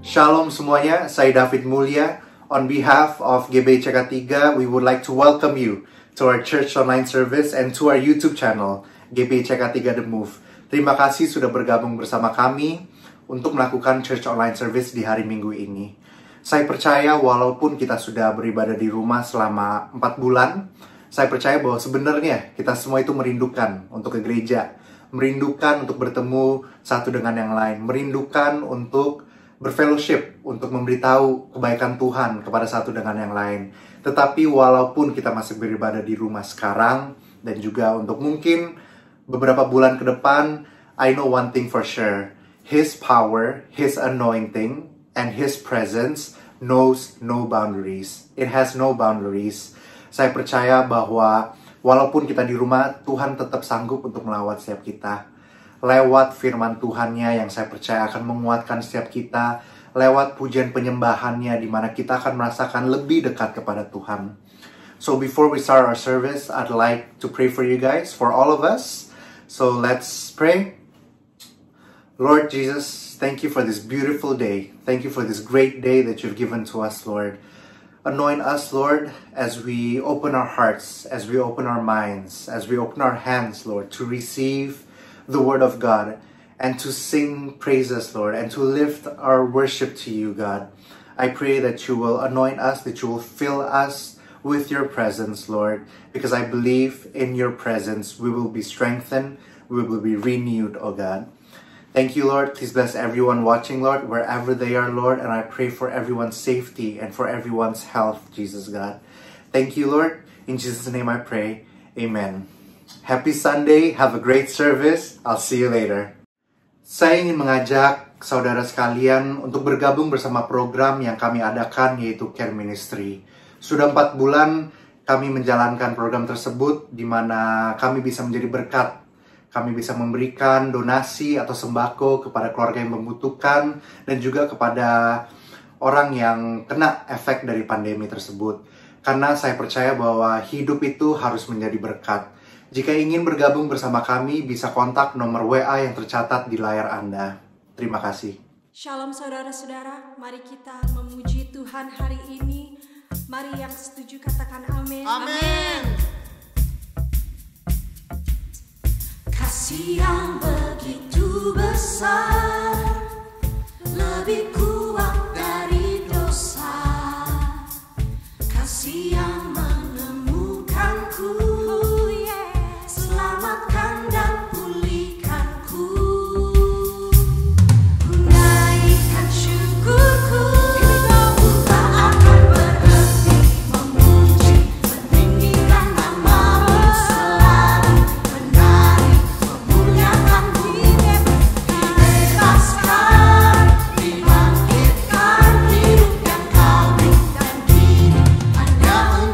Shalom semuanya, saya David Mulya. On behalf of GBI CK3, we would like to welcome you to our church online service and to our YouTube channel, GBI CK3 The Move. Terima kasih sudah bergabung bersama kami untuk melakukan church online service di hari Minggu ini. Saya percaya walaupun kita sudah beribadah di rumah selama 4 bulan, saya percaya bahwa sebenarnya kita semua itu merindukan untuk ke gereja, merindukan untuk bertemu satu dengan yang lain, merindukan untuk berfellowship, untuk memberitahu kebaikan Tuhan kepada satu dengan yang lain. Tetapi walaupun kita masih beribadah di rumah sekarang, dan juga untuk mungkin beberapa bulan ke depan, I know one thing for sure. His power, His anointing, and His presence knows no boundaries. It has no boundaries. Saya percaya bahwa walaupun kita di rumah, Tuhan tetap sanggup untuk melawat setiap kita. Lewat firman Tuhannya yang saya percaya akan menguatkan setiap kita, lewat pujian penyembahannya di mana kita akan merasakan lebih dekat kepada Tuhan. So before we start our service, I'd like to pray for you guys, for all of us. So let's pray. Lord Jesus, thank you for this beautiful day. Thank you for this great day that you've given to us, Lord. Anoint us, Lord, as we open our hearts, as we open our minds, as we open our hands, Lord, to receive the Word of God, and to sing praises, Lord, and to lift our worship to you, God. I pray that you will anoint us, that you will fill us with your presence, Lord, because I believe in your presence we will be strengthened, we will be renewed, oh God. Thank you, Lord. Please bless everyone watching, Lord, wherever they are, Lord, and I pray for everyone's safety and for everyone's health, Jesus, God. Thank you, Lord. In Jesus' name I pray. Amen. Happy Sunday, have a great service. I'll see you later. Saya ingin mengajak saudara sekalian untuk bergabung bersama program yang kami adakan, yaitu Care Ministry. Sudah 4 bulan kami menjalankan program tersebut, di mana kami bisa menjadi berkat. Kami bisa memberikan donasi atau sembako kepada keluarga yang membutuhkan, dan juga kepada orang yang kena efek dari pandemi tersebut. Karena saya percaya bahwa hidup itu harus menjadi berkat. Jika ingin bergabung bersama kami, bisa kontak nomor WA yang tercatat di layar Anda. Terima kasih. Shalom saudara-saudara, mari kita memuji Tuhan hari ini. Mari yang setuju katakan amin. Amin. Kasih yang begitu besar, lebih kuat dari dosa. Kasih yang menemukanku, selamatkan dan pulihkanku. Ku naikkan syukurku, ku tak akan berhenti memuji, meninggikan nama-Mu selalu, menari, memuliakan-Mu, dibebaskan, dibangkitkan, hidup yang Kau berikan kini hanya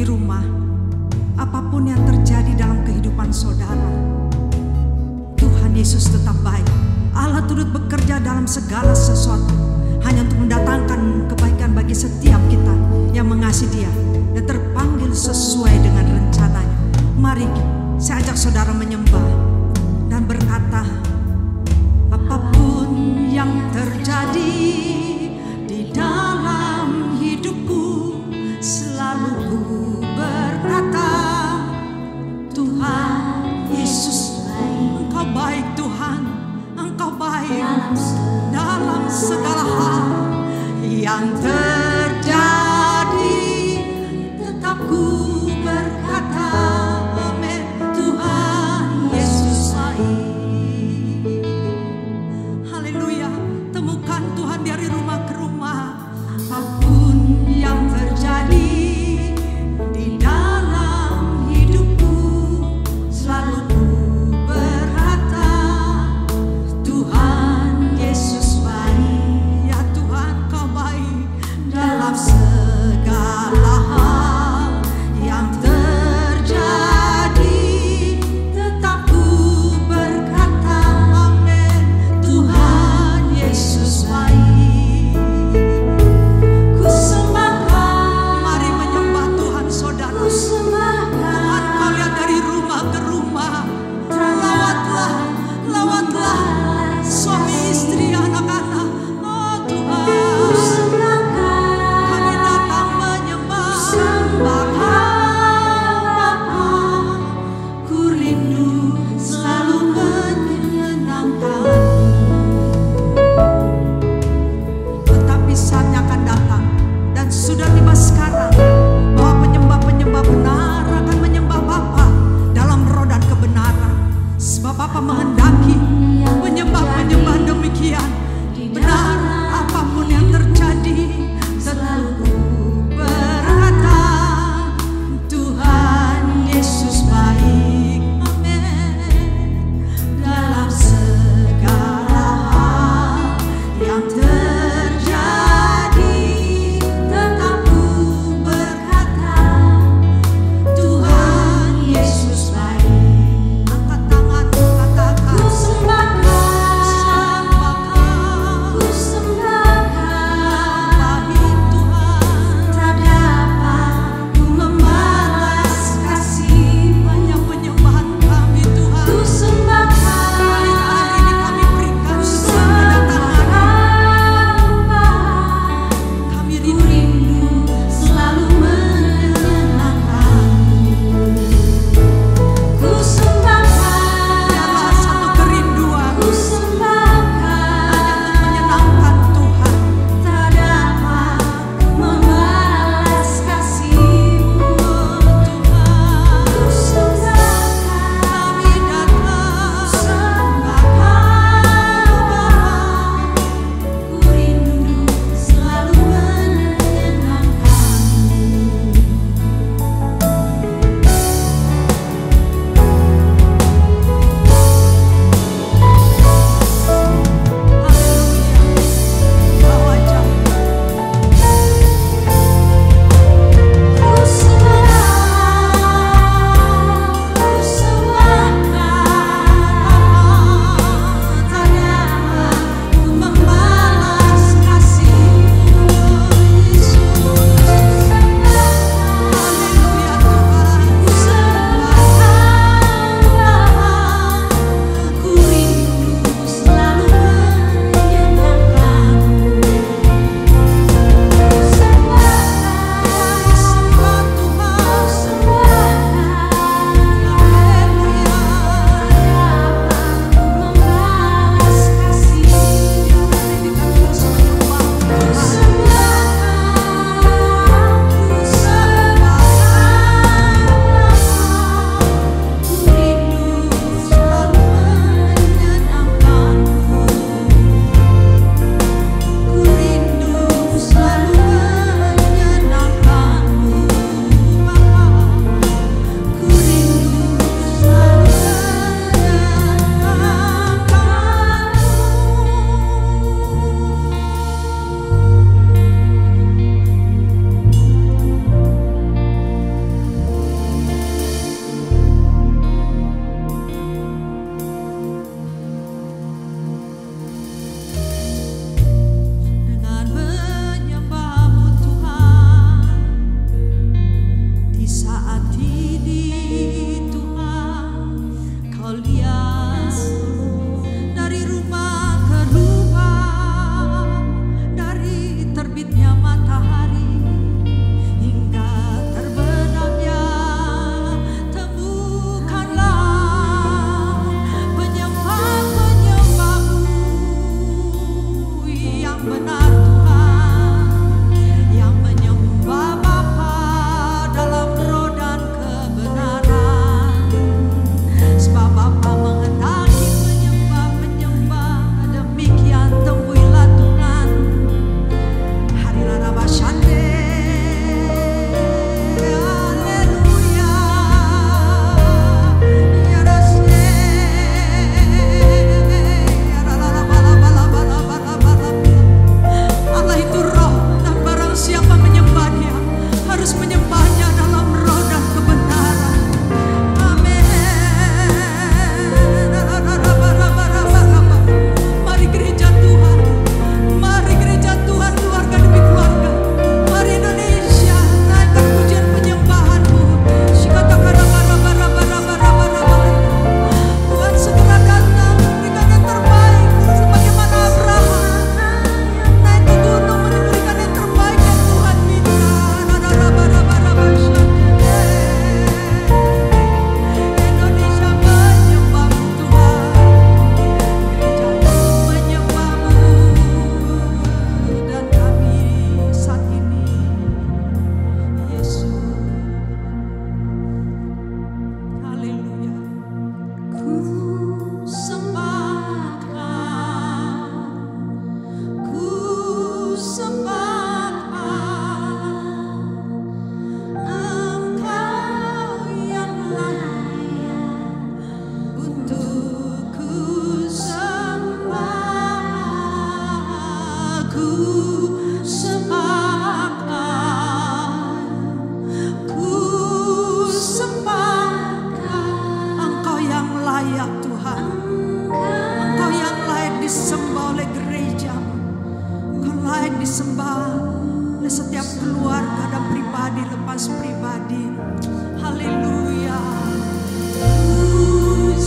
di rumah, apapun yang terjadi dalam kehidupan saudara, Tuhan Yesus tetap baik. Allah turut bekerja dalam segala sesuatu hanya untuk mendatangkan kebaikan bagi setiap kita yang mengasihi Dia dan terpanggil sesuai dengan rencananya. Mari saya ajak saudara menyembah dan berkata, apapun yang terjadi di dalam hidupku, selalu ku berkata, Tuhan Yesus, Engkau baik Tuhan, Engkau baik dalam segala hal yang terjadi. Tetap ku berkata, amin, Tuhan Yesus baik. Haleluya. Temukan Tuhan dari rumah ke rumah. Apapun yang terjadi di dalam hidupku, selalu ku berkata, Tuhan Yesus baik. Ya Tuhan, Kau baik dalam segala hal yang terjadi. Tetap ku berkata, amin, Tuhan Yesus baik. Ku sembahkan. Mari menyembah Tuhan saudara. Ku sembahkan. Tuhan, Kau lihat dari rumah ke rumah. Lawatlah suami istri anak-anak. Oh Tuhan, ku sembahkan. Kami datang menyembah. Bapa, ku rindu selalu menyenangkan. Tetapi saatnya akan datang dan sudah tiba sekarang bahwa penyembah-penyembah benar akan menyembah Bapa dalam roh dan kebenaran. Sebab Bapa menghendaki penyembah-penyembah demikian. Benar, apapun yang terjadi, selalu berkata, Tuhan Yesus baik. Amin. Dalam segala hal yang terjadi, tetap ku berkata, nafas pribadi. Haleluya. Yesus,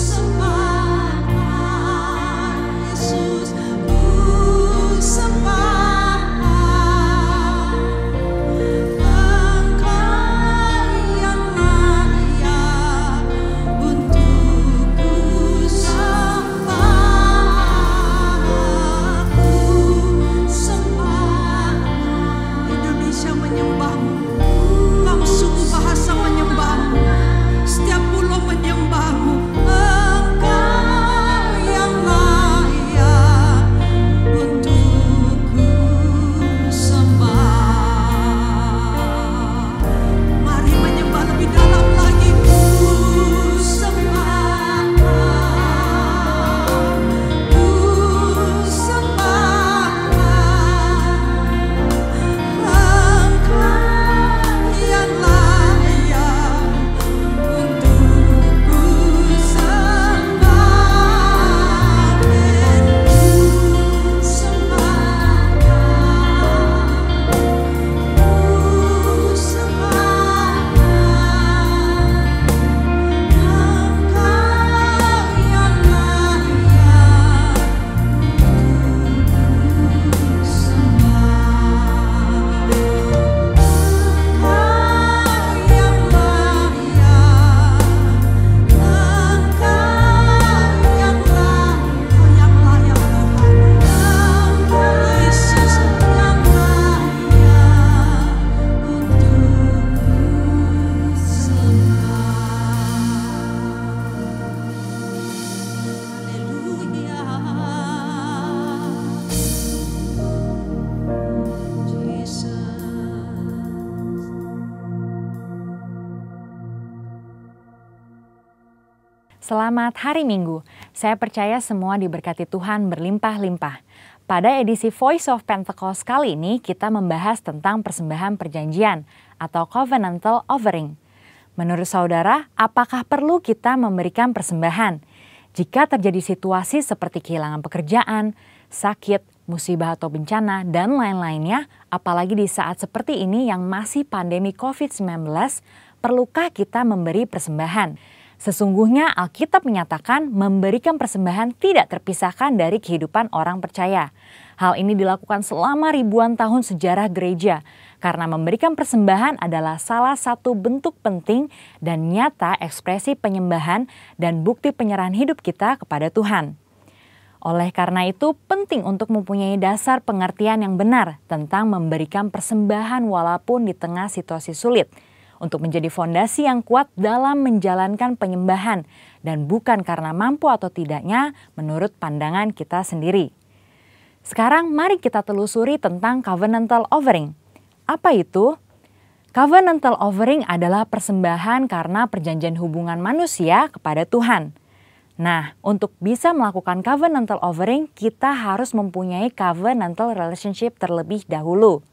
Selamat hari Minggu. Saya percaya semua diberkati Tuhan berlimpah-limpah. Pada edisi Voice of Pentecost kali ini kita membahas tentang persembahan perjanjian atau covenantal offering. Menurut saudara, apakah perlu kita memberikan persembahan? Jika terjadi situasi seperti kehilangan pekerjaan, sakit, musibah atau bencana, dan lain-lainnya, apalagi di saat seperti ini yang masih pandemi COVID-19, perlukah kita memberi persembahan? Sesungguhnya Alkitab menyatakan memberikan persembahan tidak terpisahkan dari kehidupan orang percaya. Hal ini dilakukan selama ribuan tahun sejarah gereja, karena memberikan persembahan adalah salah satu bentuk penting dan nyata ekspresi penyembahan dan bukti penyerahan hidup kita kepada Tuhan. Oleh karena itu, penting untuk mempunyai dasar pengertian yang benar tentang memberikan persembahan walaupun di tengah situasi sulit, untuk menjadi fondasi yang kuat dalam menjalankan penyembahan dan bukan karena mampu atau tidaknya menurut pandangan kita sendiri. Sekarang mari kita telusuri tentang covenantal offering. Apa itu? Covenantal offering adalah persembahan karena perjanjian hubungan manusia kepada Tuhan. Nah, untuk bisa melakukan covenantal offering, kita harus mempunyai covenantal relationship terlebih dahulu.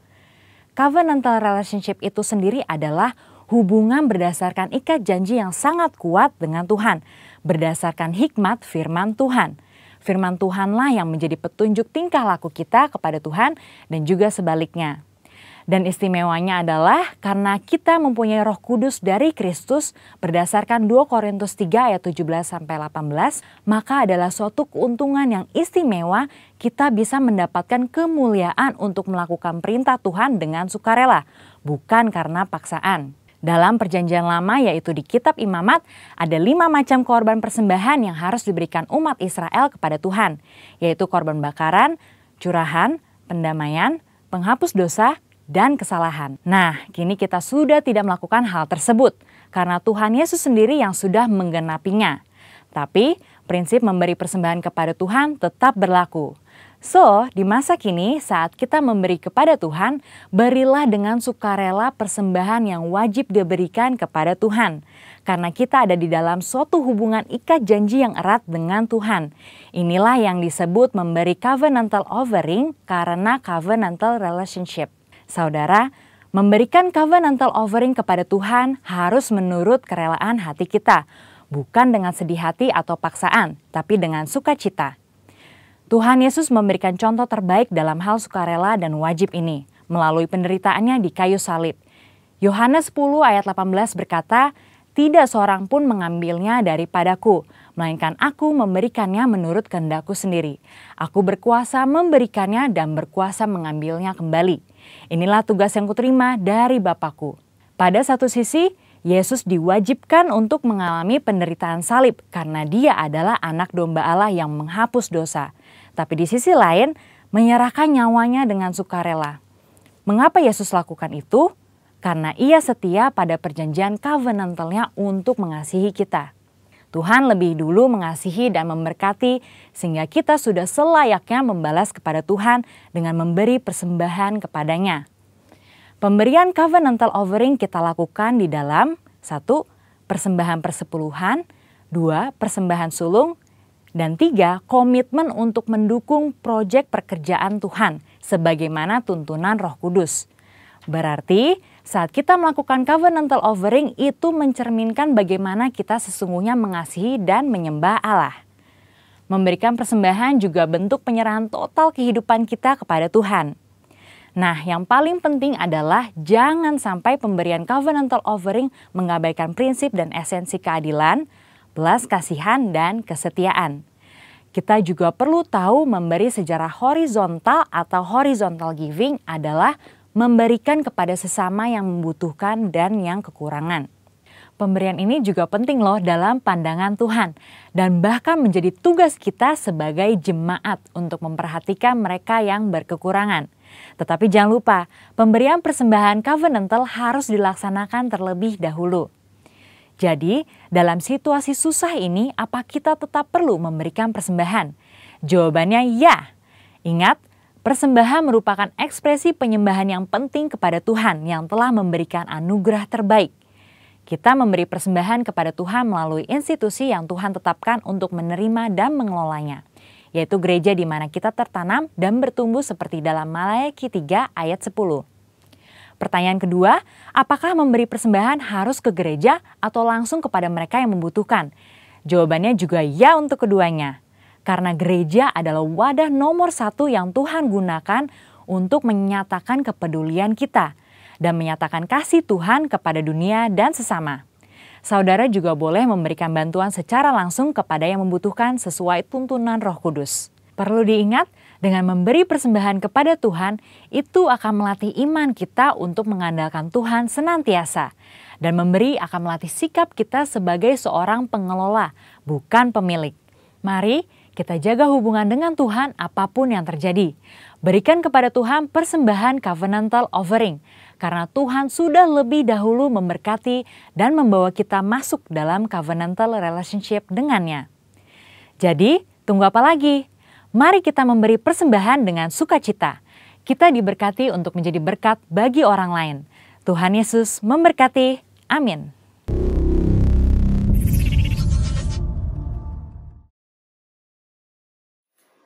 Covenantal relationship itu sendiri adalah hubungan berdasarkan ikat janji yang sangat kuat dengan Tuhan, berdasarkan hikmat firman Tuhan. Firman Tuhanlah yang menjadi petunjuk tingkah laku kita kepada Tuhan dan juga sebaliknya. Dan istimewanya adalah karena kita mempunyai Roh Kudus dari Kristus berdasarkan 2 Korintus 3 ayat 17-18, maka adalah suatu keuntungan yang istimewa kita bisa mendapatkan kemuliaan untuk melakukan perintah Tuhan dengan sukarela, bukan karena paksaan. Dalam perjanjian lama yaitu di kitab Imamat ada 5 macam korban persembahan yang harus diberikan umat Israel kepada Tuhan, yaitu korban bakaran, curahan, pendamaian, penghapus dosa, dan kesalahan. Nah, kini kita sudah tidak melakukan hal tersebut karena Tuhan Yesus sendiri yang sudah menggenapinya. Tapi prinsip memberi persembahan kepada Tuhan tetap berlaku. So, di masa kini saat kita memberi kepada Tuhan, berilah dengan sukarela persembahan yang wajib diberikan kepada Tuhan. Karena kita ada di dalam suatu hubungan ikat janji yang erat dengan Tuhan. Inilah yang disebut memberi covenantal offering karena covenantal relationship. Saudara, memberikan covenantal offering kepada Tuhan harus menurut kerelaan hati kita. Bukan dengan sedih hati atau paksaan, tapi dengan sukacita. Tuhan Yesus memberikan contoh terbaik dalam hal sukarela dan wajib ini melalui penderitaannya di kayu salib. Yohanes 10 ayat 18 berkata, "Tidak seorang pun mengambilnya daripadaku, melainkan aku memberikannya menurut kehendakku sendiri. Aku berkuasa memberikannya dan berkuasa mengambilnya kembali. Inilah tugas yang kuterima dari Bapakku." Pada satu sisi, Yesus diwajibkan untuk mengalami penderitaan salib karena Dia adalah anak domba Allah yang menghapus dosa. Tapi di sisi lain, menyerahkan nyawanya dengan sukarela. Mengapa Yesus lakukan itu? Karena Ia setia pada perjanjian covenantalnya untuk mengasihi kita. Tuhan lebih dulu mengasihi dan memberkati sehingga kita sudah selayaknya membalas kepada Tuhan dengan memberi persembahan kepadanya. Pemberian covenantal offering kita lakukan di dalam 1. Persembahan persepuluhan, 2. Persembahan sulung, dan 3. Komitmen untuk mendukung proyek pekerjaan Tuhan sebagaimana tuntunan Roh Kudus. Berarti saat kita melakukan covenantal offering itu mencerminkan bagaimana kita sesungguhnya mengasihi dan menyembah Allah. Memberikan persembahan juga bentuk penyerahan total kehidupan kita kepada Tuhan. Nah, yang paling penting adalah jangan sampai pemberian covenantal offering mengabaikan prinsip dan esensi keadilan, belas kasihan, dan kesetiaan. Kita juga perlu tahu memberi secara horizontal atau horizontal giving adalah memberikan kepada sesama yang membutuhkan dan yang kekurangan. Pemberian ini juga penting loh dalam pandangan Tuhan dan bahkan menjadi tugas kita sebagai jemaat untuk memperhatikan mereka yang berkekurangan. Tetapi jangan lupa, pemberian persembahan covenantal harus dilaksanakan terlebih dahulu. Jadi, dalam situasi susah ini, apa kita tetap perlu memberikan persembahan? Jawabannya ya. Ingat, persembahan merupakan ekspresi penyembahan yang penting kepada Tuhan yang telah memberikan anugerah terbaik. Kita memberi persembahan kepada Tuhan melalui institusi yang Tuhan tetapkan untuk menerima dan mengelolanya, yaitu gereja di mana kita tertanam dan bertumbuh seperti dalam Maleakhi 3 ayat 10. Pertanyaan kedua, apakah memberi persembahan harus ke gereja atau langsung kepada mereka yang membutuhkan? Jawabannya juga ya untuk keduanya. Karena gereja adalah wadah nomor 1 yang Tuhan gunakan untuk menyatakan kepedulian kita dan menyatakan kasih Tuhan kepada dunia dan sesama. Saudara juga boleh memberikan bantuan secara langsung kepada yang membutuhkan sesuai tuntunan Roh Kudus. Perlu diingat, dengan memberi persembahan kepada Tuhan, itu akan melatih iman kita untuk mengandalkan Tuhan senantiasa. Dan memberi akan melatih sikap kita sebagai seorang pengelola, bukan pemilik. Mari kita jaga hubungan dengan Tuhan apapun yang terjadi. Berikan kepada Tuhan persembahan covenantal offering, karena Tuhan sudah lebih dahulu memberkati dan membawa kita masuk dalam covenantal relationship dengannya. Jadi, tunggu apa lagi? Mari kita memberi persembahan dengan sukacita. Kita diberkati untuk menjadi berkat bagi orang lain. Tuhan Yesus memberkati. Amin.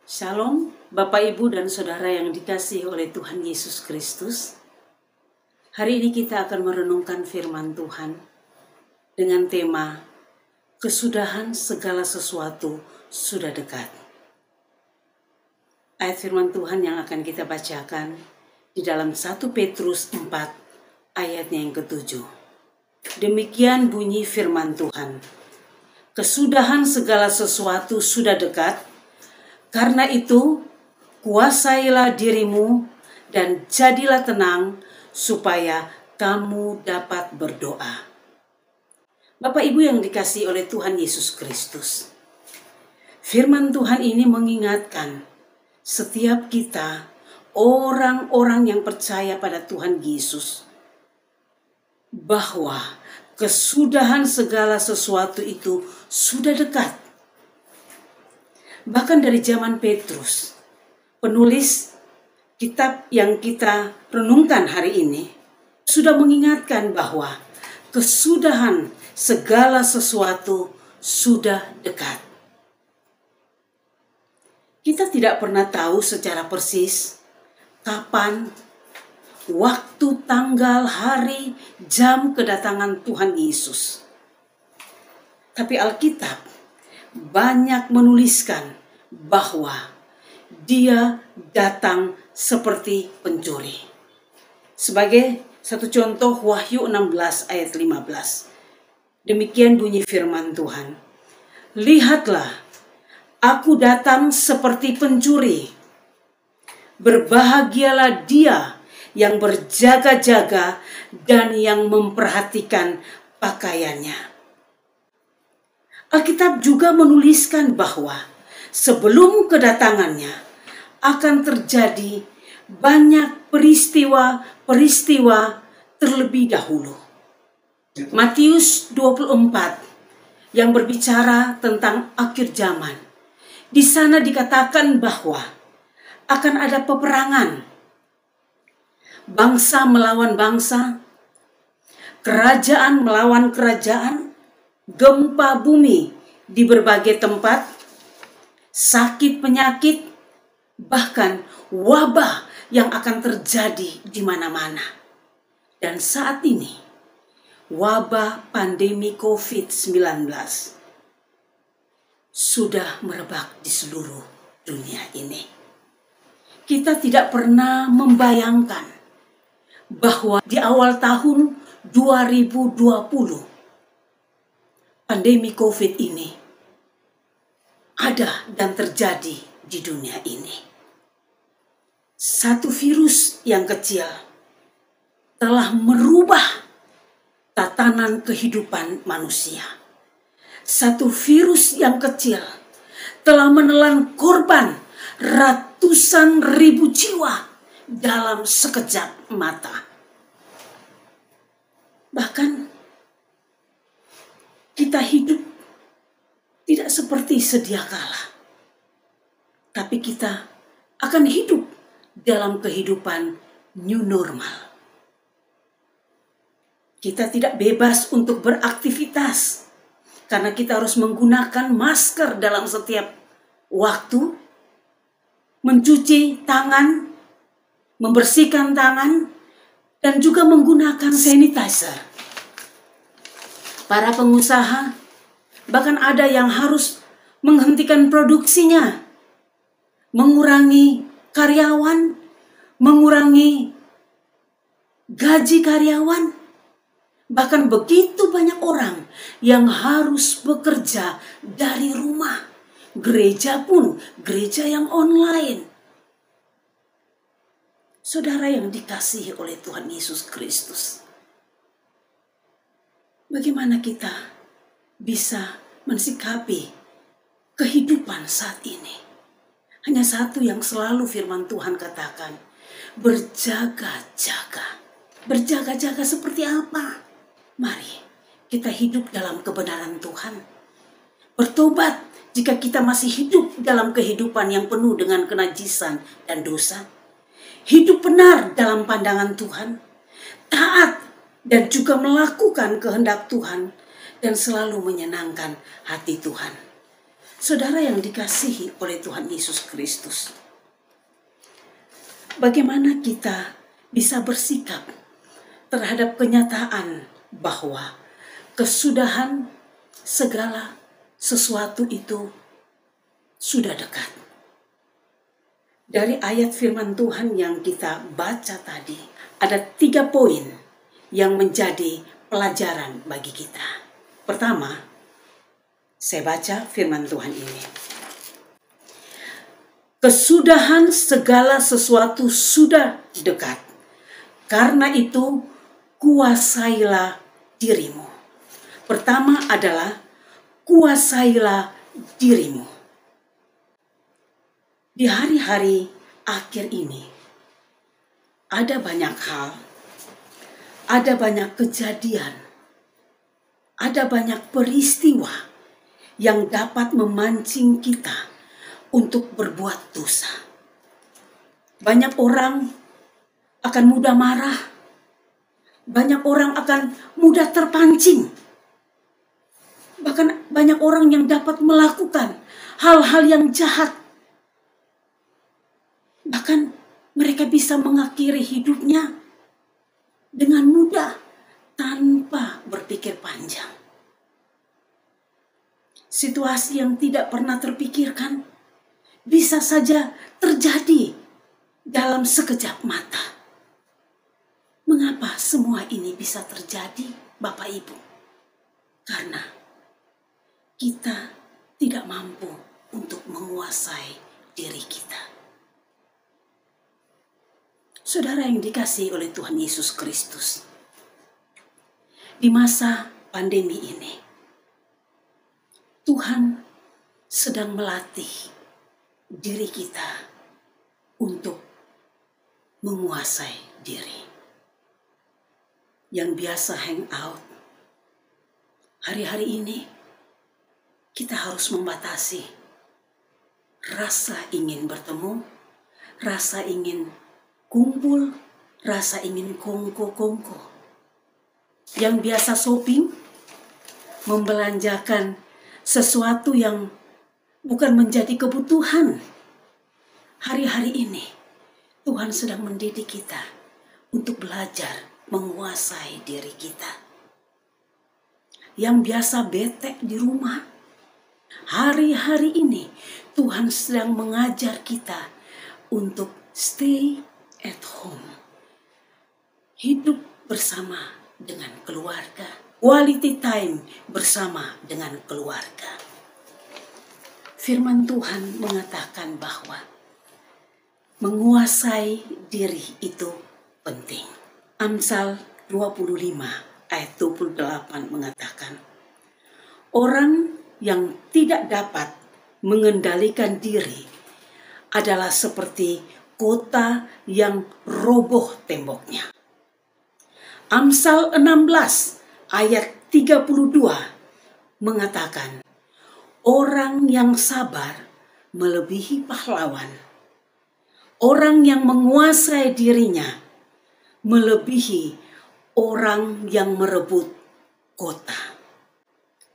Shalom, Bapak, Ibu, dan Saudara yang dikasihi oleh Tuhan Yesus Kristus. Hari ini kita akan merenungkan firman Tuhan dengan tema kesudahan segala sesuatu sudah dekat. Ayat firman Tuhan yang akan kita bacakan di dalam 1 Petrus 4 ayatnya yang ke-7. Demikian bunyi firman Tuhan. Kesudahan segala sesuatu sudah dekat, karena itu kuasailah dirimu dan jadilah tenang supaya kamu dapat berdoa. Bapak Ibu yang dikasihi oleh Tuhan Yesus Kristus, firman Tuhan ini mengingatkan setiap kita, orang-orang yang percaya pada Tuhan Yesus, bahwa kesudahan segala sesuatu itu sudah dekat. Bahkan dari zaman Petrus, penulis kitab yang kita renungkan hari ini, sudah mengingatkan bahwa kesudahan segala sesuatu sudah dekat. Kita tidak pernah tahu secara persis kapan, waktu, tanggal, hari, jam kedatangan Tuhan Yesus. Tapi Alkitab banyak menuliskan bahwa Dia datang seperti pencuri. Sebagai Satu contoh, Wahyu 16 ayat 15. Demikian bunyi firman Tuhan. Lihatlah, aku datang seperti pencuri. Berbahagialah dia yang berjaga-jaga dan yang memperhatikan pakaiannya. Alkitab juga menuliskan bahwa sebelum kedatangannya akan terjadi banyak peristiwa-peristiwa terlebih dahulu. Matius 24 yang berbicara tentang akhir zaman. Di sana dikatakan bahwa akan ada peperangan. Bangsa melawan bangsa, kerajaan melawan kerajaan, gempa bumi di berbagai tempat, sakit penyakit, bahkan wabah yang akan terjadi di mana-mana. Dan saat ini, wabah pandemi COVID-19 sudah merebak di seluruh dunia ini. Kita tidak pernah membayangkan bahwa di awal tahun 2020 pandemi COVID ini ada dan terjadi di dunia ini. Satu virus yang kecil telah merubah tatanan kehidupan manusia. Satu virus yang kecil telah menelan korban ratusan ribu jiwa dalam sekejap mata. Bahkan kita hidup tidak seperti sedia kala, tapi kita akan hidup dalam kehidupan new normal. Kita tidak bebas untuk beraktivitas karena kita harus menggunakan masker dalam setiap waktu, mencuci tangan, membersihkan tangan, dan juga menggunakan sanitizer. Para pengusaha bahkan ada yang harus menghentikan produksinya, mengurangi karyawan, mengurangi gaji karyawan. Bahkan begitu banyak orang yang harus bekerja dari rumah. Gereja pun, gereja yang online. Saudara yang dikasihi oleh Tuhan Yesus Kristus, bagaimana kita bisa mensikapi kehidupan saat ini? Hanya satu yang selalu firman Tuhan katakan, berjaga-jaga. Berjaga-jaga seperti apa? Mari kita hidup dalam kebenaran Tuhan. Bertobat jika kita masih hidup dalam kehidupan yang penuh dengan kenajisan dan dosa. Hidup benar dalam pandangan Tuhan. Taat dan juga melakukan kehendak Tuhan dan selalu menyenangkan hati Tuhan. Saudara yang dikasihi oleh Tuhan Yesus Kristus, bagaimana kita bisa bersikap terhadap kenyataan bahwa kesudahan segala sesuatu itu sudah dekat. Dari ayat firman Tuhan yang kita baca tadi, ada 3 poin yang menjadi pelajaran bagi kita. Pertama, saya baca firman Tuhan ini. Kesudahan segala sesuatu sudah dekat. Karena itu, kuasailah dirimu. Pertama adalah kuasailah dirimu. Di hari-hari akhir ini, ada banyak hal, ada banyak kejadian, ada banyak peristiwa yang dapat memancing kita untuk berbuat dosa. Banyak orang akan mudah marah. Banyak orang akan mudah terpancing. Bahkan banyak orang yang dapat melakukan hal-hal yang jahat. Bahkan mereka bisa mengakhiri hidupnya dengan mudah tanpa berpikir panjang. Situasi yang tidak pernah terpikirkan bisa saja terjadi dalam sekejap mata. Mengapa semua ini bisa terjadi, Bapak Ibu? Karena kita tidak mampu untuk menguasai diri kita. Saudara yang dikasihi oleh Tuhan Yesus Kristus, di masa pandemi ini, Tuhan sedang melatih diri kita untuk menguasai diri. Yang biasa hangout, hari-hari ini kita harus membatasi rasa ingin bertemu, rasa ingin kumpul, rasa ingin kongko-kongko. Yang biasa shopping, membelanjakan sesuatu yang bukan menjadi kebutuhan. Hari-hari ini Tuhan sedang mendidik kita untuk belajar menguasai diri kita. Yang biasa bete di rumah, hari-hari ini Tuhan sedang mengajar kita untuk stay at home. Hidup bersama dengan keluarga. Quality time bersama dengan keluarga. Firman Tuhan mengatakan bahwa menguasai diri itu penting. Amsal 25 ayat 28 mengatakan, orang yang tidak dapat mengendalikan diri adalah seperti kota yang roboh temboknya. Amsal 16 ayat 32 mengatakan, orang yang sabar melebihi pahlawan. Orang yang menguasai dirinya melebihi orang yang merebut kota.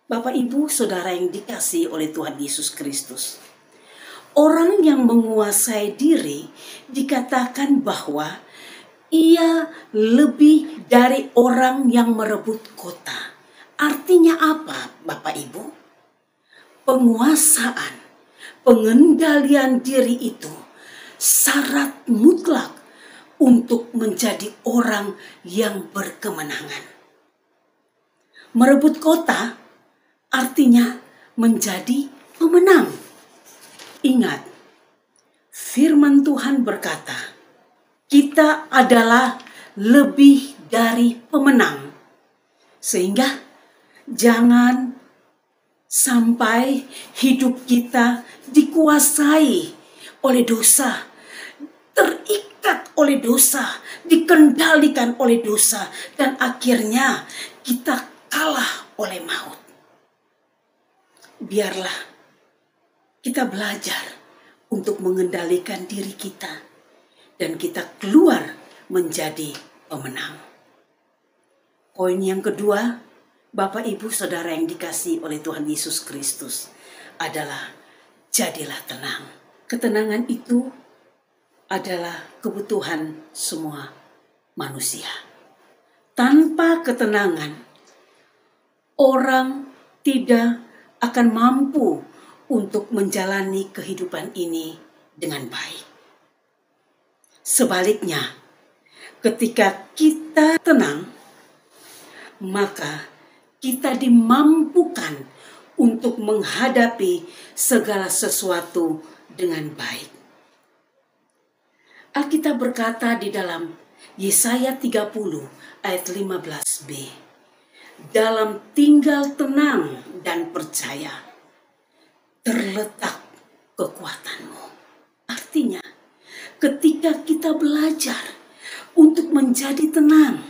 Bapak, Ibu, Saudara yang dikasihi oleh Tuhan Yesus Kristus, orang yang menguasai diri dikatakan bahwa ia lebih dari orang yang merebut kota. Artinya apa, Bapak Ibu? Penguasaan, pengendalian diri itu syarat mutlak untuk menjadi orang yang berkemenangan. Merebut kota artinya menjadi pemenang. Ingat, firman Tuhan berkata, kita adalah lebih dari pemenang. Sehingga jangan sampai hidup kita dikuasai oleh dosa, terikat oleh dosa, dikendalikan oleh dosa, dan akhirnya kita kalah oleh maut. Biarlah kita belajar untuk mengendalikan diri kita dan kita keluar menjadi pemenang. Poin yang kedua, Bapak, Ibu, Saudara yang dikasihi oleh Tuhan Yesus Kristus, adalah jadilah tenang. Ketenangan itu adalah kebutuhan semua manusia. Tanpa ketenangan, orang tidak akan mampu untuk menjalani kehidupan ini dengan baik. Sebaliknya, ketika kita tenang, maka kita dimampukan untuk menghadapi segala sesuatu dengan baik. Alkitab berkata di dalam Yesaya 30 ayat 15b, dalam tinggal tenang dan percaya terletak kekuatanmu. Artinya, ketika kita belajar untuk menjadi tenang,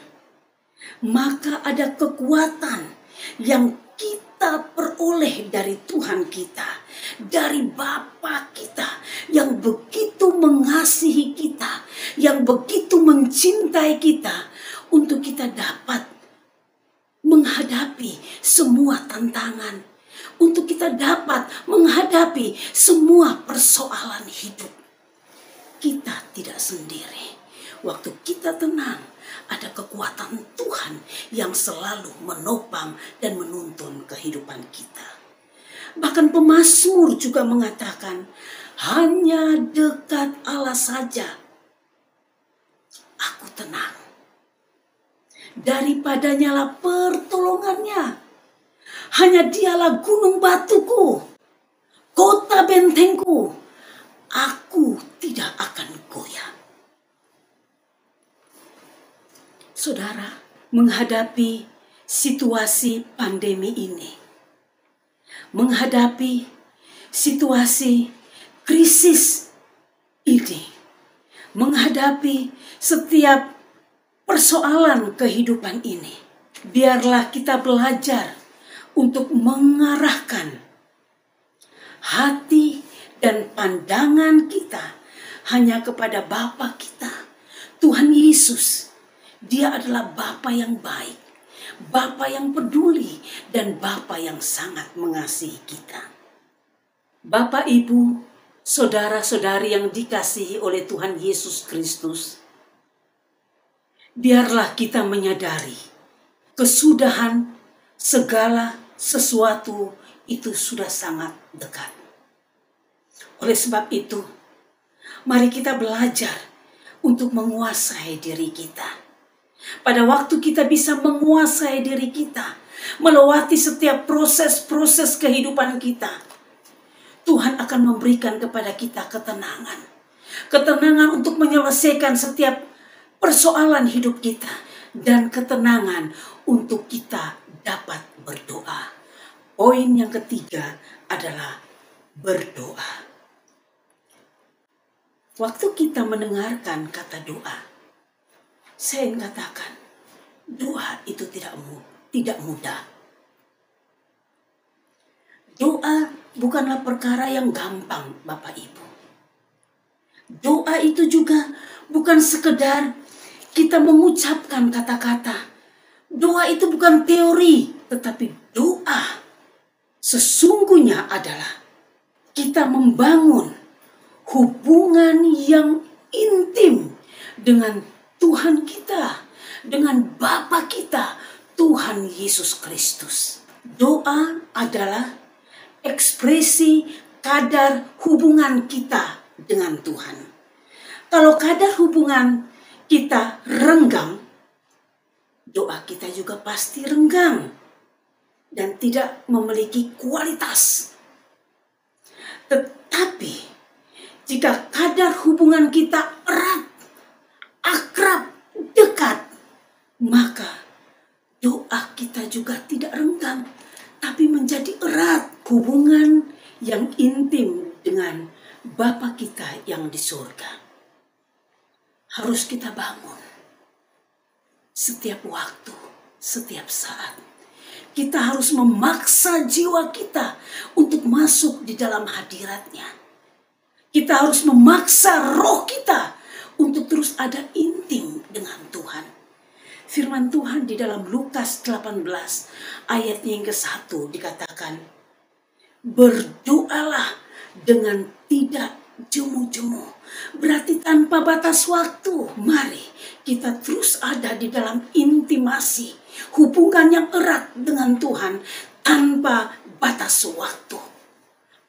maka ada kekuatan yang kita peroleh dari Tuhan kita, dari Bapa kita yang begitu mengasihi kita, yang begitu mencintai kita, untuk kita dapat menghadapi semua tantangan, untuk kita dapat menghadapi semua persoalan hidup. Kita tidak sendiri. Waktu kita tenang, ada kekuatan Tuhan yang selalu menopang dan menuntun kehidupan kita. Bahkan pemazmur juga mengatakan, hanya dekat Allah saja aku tenang. Daripadanya lah pertolongannya. Hanya dialah gunung batuku, kota bentengku. Aku tidak akan goyah. Saudara, menghadapi situasi pandemi ini, menghadapi situasi krisis ini, menghadapi setiap persoalan kehidupan ini, biarlah kita belajar untuk mengarahkan hati dan pandangan kita hanya kepada Bapa kita, Tuhan Yesus. Dia adalah Bapa yang baik, Bapa yang peduli, dan Bapa yang sangat mengasihi kita. Bapak, Ibu, saudara-saudari yang dikasihi oleh Tuhan Yesus Kristus, biarlah kita menyadari kesudahan segala sesuatu itu sudah sangat dekat. Oleh sebab itu, mari kita belajar untuk menguasai diri kita. Pada waktu kita bisa menguasai diri kita, melewati setiap proses-proses kehidupan kita, Tuhan akan memberikan kepada kita ketenangan. Ketenangan untuk menyelesaikan setiap persoalan hidup kita, dan ketenangan untuk kita dapat berdoa. Poin yang ketiga adalah berdoa. Waktu kita mendengarkan kata doa, saya ingin katakan, doa itu tidak mudah. Doa bukanlah perkara yang gampang, Bapak Ibu. Doa itu juga bukan sekedar kita mengucapkan kata-kata. Doa itu bukan teori, tetapi doa sesungguhnya adalah kita membangun hubungan yang intim dengan Tuhan kita, dengan Bapa kita, Tuhan Yesus Kristus. Doa adalah ekspresi kadar hubungan kita dengan Tuhan. Kalau kadar hubungan kita renggang, doa kita juga pasti renggang dan tidak memiliki kualitas. Tetapi jika kadar hubungan kita erat, akrab, dekat, maka doa kita juga tidak renggang, tapi menjadi erat. Hubungan yang intim dengan Bapa kita yang di surga harus kita bangun setiap waktu, setiap saat. Kita harus memaksa jiwa kita untuk masuk di dalam hadiratnya. Kita harus memaksa roh kita untuk terus ada intim dengan Tuhan. Firman Tuhan di dalam Lukas 18 ayatnya yang ke-1 dikatakan, berdoalah dengan tidak jemu-jemu. Berarti tanpa batas waktu. Mari kita terus ada di dalam intimasi, hubungan yang erat dengan Tuhan tanpa batas waktu.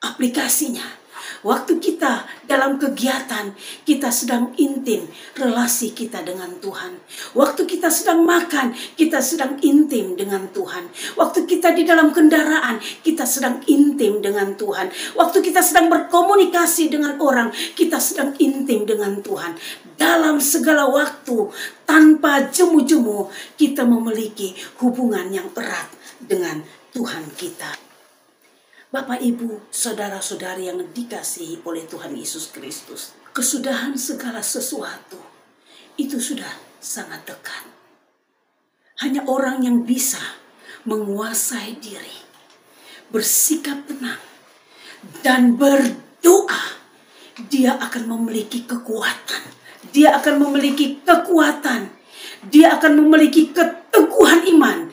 Aplikasinya, waktu kita dalam kegiatan, kita sedang intim relasi kita dengan Tuhan. Waktu kita sedang makan, kita sedang intim dengan Tuhan. Waktu kita di dalam kendaraan, kita sedang intim dengan Tuhan. Waktu kita sedang berkomunikasi dengan orang, kita sedang intim dengan Tuhan. Dalam segala waktu, tanpa jemu-jemu, kita memiliki hubungan yang erat dengan Tuhan kita. Bapak, Ibu, saudara-saudari yang dikasihi oleh Tuhan Yesus Kristus, kesudahan segala sesuatu itu sudah sangat dekat. Hanya orang yang bisa menguasai diri, bersikap tenang, dan berdoa, dia akan memiliki kekuatan. Dia akan memiliki kekuatan. Dia akan memiliki keteguhan iman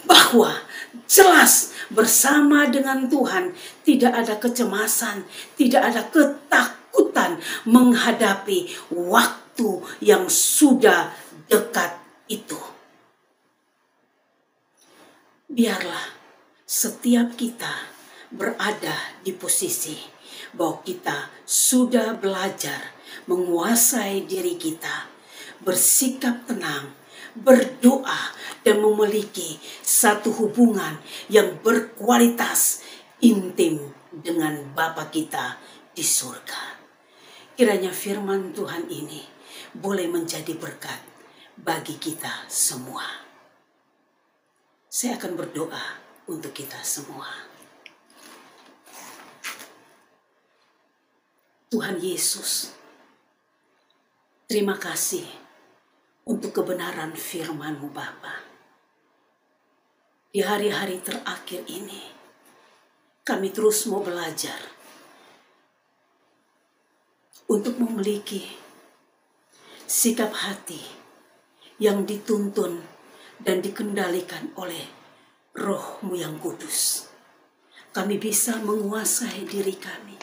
bahwa jelas bersama dengan Tuhan tidak ada kecemasan, tidak ada ketakutan menghadapi waktu yang sudah dekat itu. Biarlah setiap kita berada di posisi bahwa kita sudah belajar menguasai diri kita, bersikap tenang, berdoa dan memiliki satu hubungan yang berkualitas intim dengan Bapa kita di surga. Kiranya firman Tuhan ini boleh menjadi berkat bagi kita semua. Saya akan berdoa untuk kita semua. Tuhan Yesus, terima kasih untuk kebenaran firman-Mu Bapa. Di hari-hari terakhir ini, kami terus mau belajar untuk memiliki sikap hati yang dituntun dan dikendalikan oleh Roh-Mu yang kudus. Kami bisa menguasai diri kami.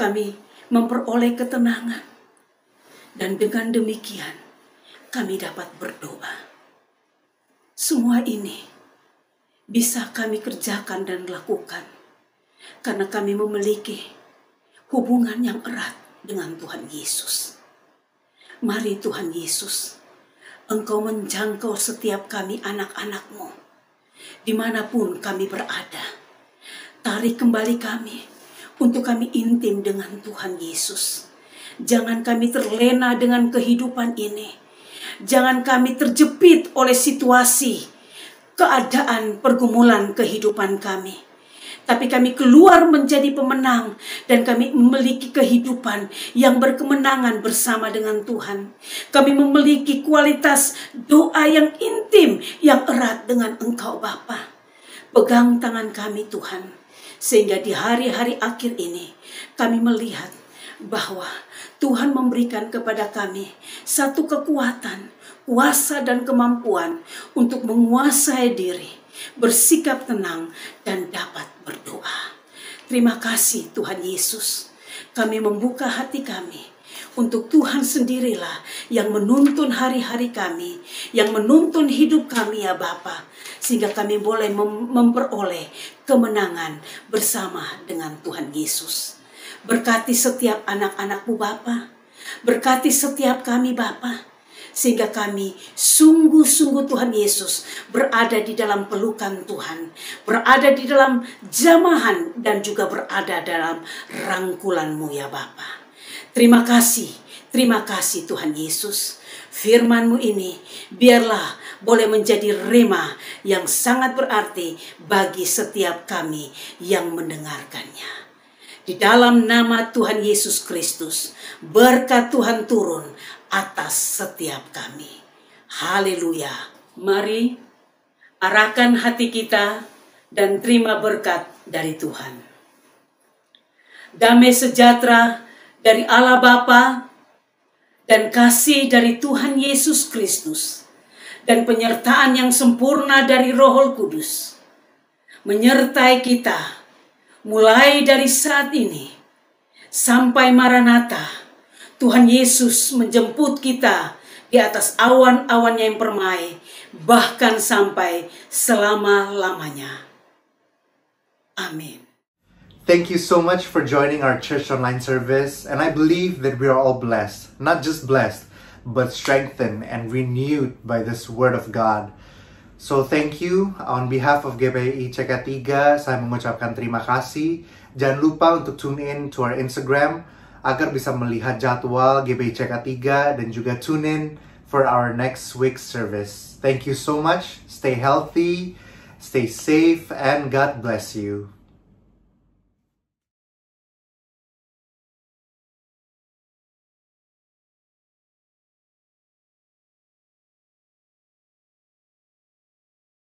Kami memperoleh ketenangan. Dan dengan demikian, kami dapat berdoa. Semua ini bisa kami kerjakan dan lakukan karena kami memiliki hubungan yang erat dengan Tuhan Yesus. Mari Tuhan Yesus, Engkau menjangkau setiap kami anak-anak-Mu, dimanapun kami berada. Tarik kembali kami untuk kami intim dengan Tuhan Yesus. Jangan kami terlena dengan kehidupan ini. Jangan kami terjepit oleh situasi, keadaan, pergumulan kehidupan kami. Tapi kami keluar menjadi pemenang dan kami memiliki kehidupan yang berkemenangan bersama dengan Tuhan. Kami memiliki kualitas doa yang intim, yang erat dengan Engkau Bapa. Pegang tangan kami Tuhan, sehingga di hari-hari akhir ini kami melihat bahwa Tuhan memberikan kepada kami satu kekuatan, kuasa dan kemampuan untuk menguasai diri, bersikap tenang dan dapat berdoa. Terima kasih Tuhan Yesus. Kami membuka hati kami untuk Tuhan sendirilah yang menuntun hari-hari kami, yang menuntun hidup kami ya Bapa, sehingga kami boleh memperoleh kemenangan bersama dengan Tuhan Yesus. Berkati setiap anak-anak-Mu Bapa, berkati setiap kami Bapa, sehingga kami sungguh-sungguh Tuhan Yesus berada di dalam pelukan Tuhan, berada di dalam jamahan dan juga berada dalam rangkulan-Mu ya Bapa. Terima kasih Tuhan Yesus. Firman-Mu ini biarlah boleh menjadi rema yang sangat berarti bagi setiap kami yang mendengarkannya. Di dalam nama Tuhan Yesus Kristus, berkat Tuhan turun atas setiap kami. Haleluya. Mari arahkan hati kita dan terima berkat dari Tuhan. Damai sejahtera dari Allah Bapa dan kasih dari Tuhan Yesus Kristus dan penyertaan yang sempurna dari Roh Kudus menyertai kita mulai dari saat ini sampai Maranatha. Tuhan Yesus menjemput kita di atas awan-awannya yang permai, bahkan sampai selama-lamanya. Amin. Thank you so much for joining our church online service, and I believe that we are all blessed. Not just blessed, but strengthened and renewed by this Word of God. So thank you. On behalf of GBI CK3, saya mengucapkan terima kasih. Jangan lupa untuk tune in to our Instagram agar bisa melihat jadwal GBI CK3 dan juga tune in for our next week's service. Thank you so much. Stay healthy, stay safe, and God bless you.